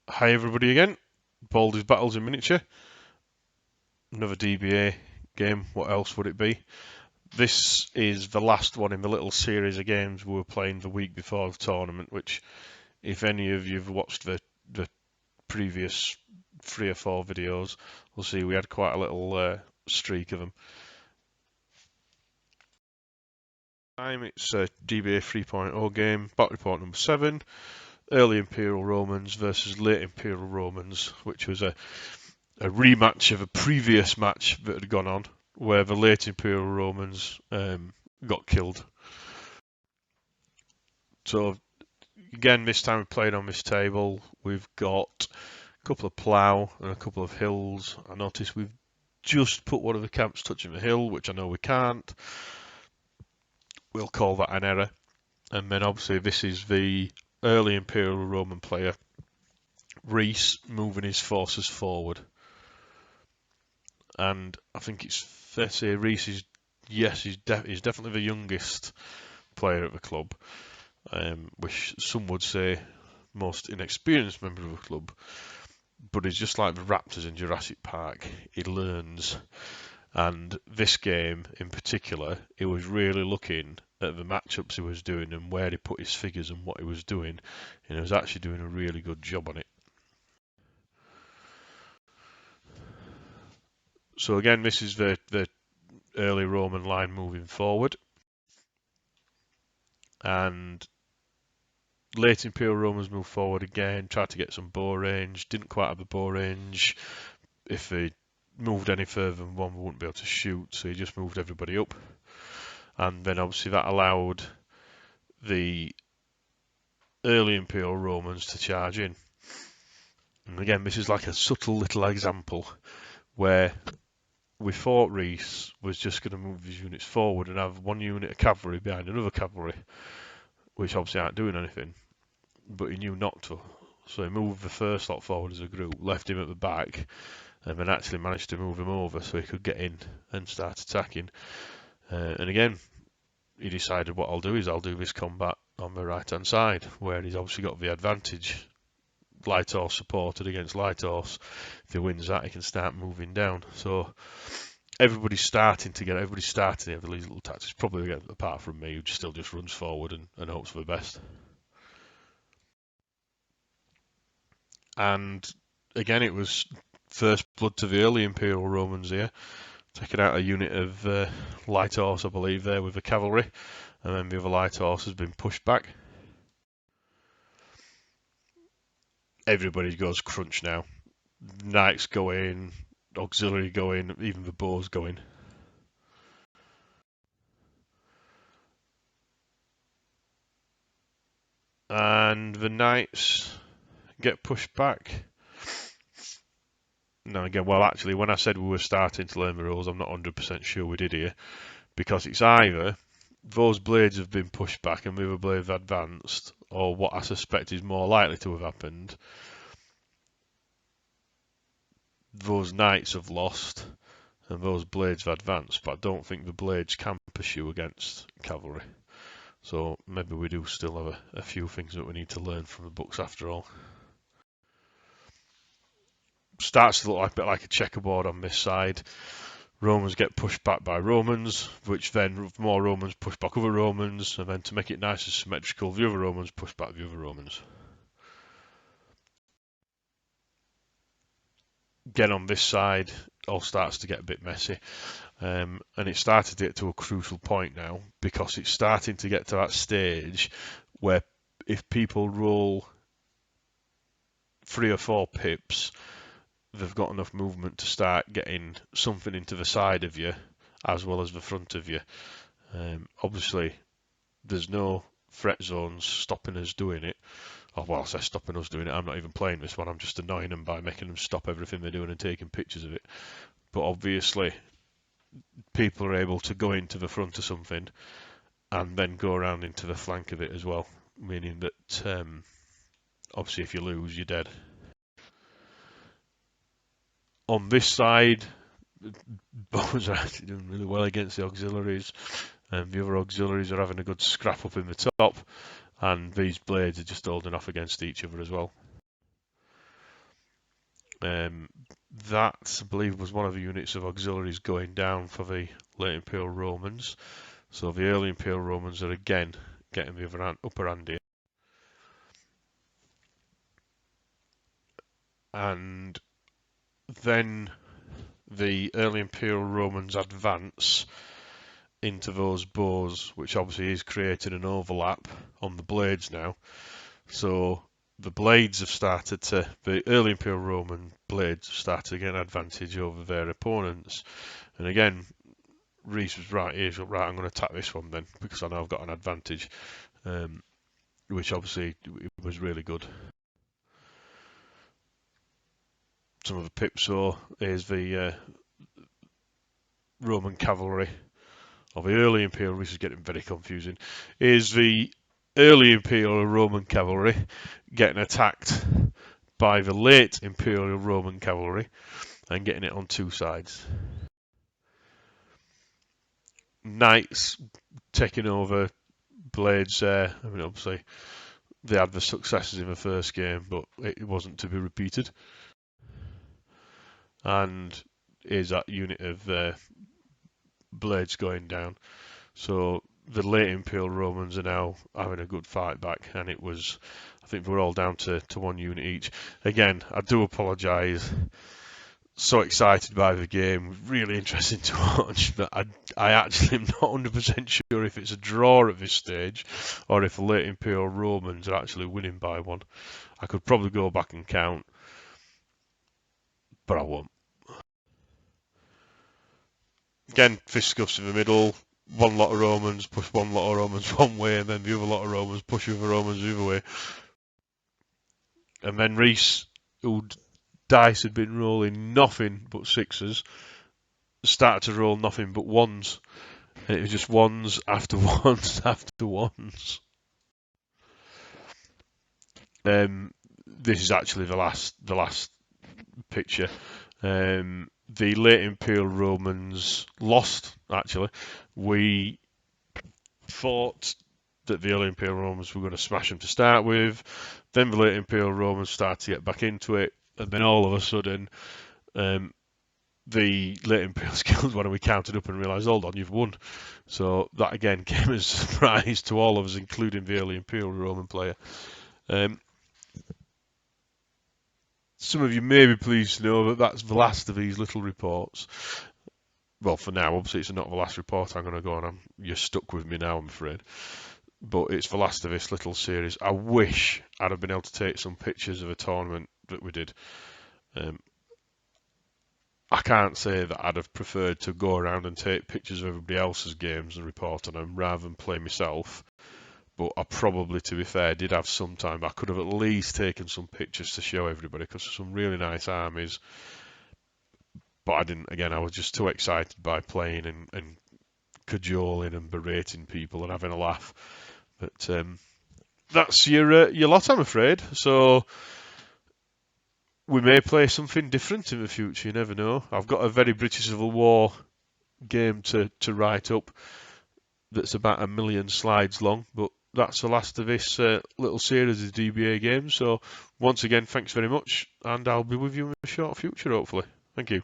Hi everybody again, Baldi's Battles in Miniature, another DBA game, what else would it be? This is the last one in the little series of games we were playing the week before the tournament, which if any of you have watched the previous 3 or 4 videos, we'll see we had quite a little streak of them. It's a DBA 3.0 game, Battle Report number 7, early Imperial Romans versus late Imperial Romans, which was a rematch of a previous match that had gone on where the late Imperial Romans got killed. So again, this time we played on this table. We've got a couple of plough and a couple of hills. I noticed we've just put one of the camps touching the hill, which I know we can't. We'll call that an error. And then obviously this is the early Imperial Roman player, Reese, moving his forces forward. And I think it's fair to say Reese is, yes, he's definitely the youngest player at the club, which some would say most inexperienced member of the club. But he's just like the Raptors in Jurassic Park. He learns, and this game in particular, he was really looking at the matchups he was doing and where he put his figures and what he was doing, and he was actually doing a really good job on it. So again, this is the early Roman line moving forward, and late Imperial Romans moved forward again, tried to get some bow range, didn't quite have the bow range. If they moved any further than one, we wouldn't be able to shoot, so he just moved everybody up. And then obviously that allowed the early Imperial Romans to charge in. And again, this is like a subtle little example where we thought Reese was just going to move his units forward and have one unit of cavalry behind another cavalry, which obviously aren't doing anything, but he knew not to. So he moved the first lot forward as a group, left him at the back, and then actually managed to move him over so he could get in and start attacking. And again, he decided what I'll do is I'll do this combat on the right hand side, where he's obviously got the advantage. Light horse supported against light horse. If he wins that, he can start moving down. So everybody's starting to have these little tactics. Probably apart from me, who still just runs forward and hopes for the best. And again, it was first blood to the early Imperial Romans here, taking out a unit of light horse, I believe, there with the cavalry, and then the other light horse has been pushed back. Everybody goes crunch now. Knights go in, auxiliary go in, even the bows go in. And the knights get pushed back. Now again, well actually when I said we were starting to learn the rules, I'm not 100% sure we did here, because it's either those blades have been pushed back and the other blades have advanced, or what I suspect is more likely to have happened, those knights have lost and those blades have advanced, but I don't think the blades can pursue against cavalry. So maybe we do still have a few things that we need to learn from the books after all. Starts to look a bit like a checkerboard on this side. Romans get pushed back by Romans, which then more Romans push back other Romans, and then to make it nice and symmetrical, the other Romans push back the other Romans. Again, on this side, all starts to get a bit messy. And it started to get to a crucial point now, because it's starting to get to that stage where if people roll 3 or 4 pips, they've got enough movement to start getting something into the side of you as well as the front of you. Obviously, there's no threat zones stopping us doing it. Or, well, I say stopping us doing it. I'm not even playing this one. I'm just annoying them by making them stop everything they're doing and taking pictures of it. But obviously, people are able to go into the front of something and then go around into the flank of it as well. Meaning that, obviously, if you lose, you're dead. On this side, bows are actually doing really well against the auxiliaries, and the other auxiliaries are having a good scrap up in the top, and these blades are just holding off against each other as well. That, I believe, was one of the units of auxiliaries going down for the late Imperial Romans. So the early Imperial Romans are again getting the upper hand here. And then the early Imperial Romans advance into those bows, which obviously is creating an overlap on the blades now. So the blades have started to, the early Imperial Roman blades have started to get an advantage over their opponents. And again, Reese was right. He's right. I'm going to attack this one then because I know I've got an advantage, which obviously was really good. Some of the pips. So here's the Roman cavalry of the early Imperial. This is getting very confusing. Here's the early Imperial Roman cavalry getting attacked by the late Imperial Roman cavalry and getting it on two sides. Knights taking over blades there. I mean, obviously, they had the successes in the first game, but it wasn't to be repeated. And here's that unit of blades going down. So the late Imperial Romans are now having a good fight back, and it was, I think we're all down to one unit each. Again, I do apologise. So excited by the game, really interesting to watch, but I actually am not 100% sure if it's a draw at this stage or if the late Imperial Romans are actually winning by one. I could probably go back and count, but I won't. Again, fisticuffs in the middle, one lot of Romans push one lot of Romans one way, and then the other lot of Romans push the other Romans the other way. And then Reese, who dice had been rolling nothing but sixes, started to roll nothing but ones. And it was just ones after ones after ones. This is actually the last picture. The late Imperial Romans lost, actually. We thought that the early Imperial Romans were going to smash them to start with. Then the late Imperial Romans started to get back into it. And then all of a sudden, the late Imperial skills, when we counted up and realised, hold on, you've won. So that again came as a surprise to all of us, including the early Imperial Roman player. Some of you may be pleased to know that that's the last of these little reports. Well, for now, obviously it's not the last report I'm going to go on. You're stuck with me now, I'm afraid. But it's the last of this little series. I wish I'd have been able to take some pictures of a tournament that we did. I can't say that I'd have preferred to go around and take pictures of everybody else's games and report on them rather than play myself. But I probably, to be fair, did have some time. I could have at least taken some pictures to show everybody because there's some really nice armies. But I didn't. Again, I was just too excited by playing and cajoling and berating people and having a laugh. But that's your lot, I'm afraid. So we may play something different in the future. You never know. I've got a very British Civil War game to write up that's about 1 million slides long, but that's the last of this little series of DBA games. So once again, thanks very much, and I'll be with you in a short future, hopefully. Thank you.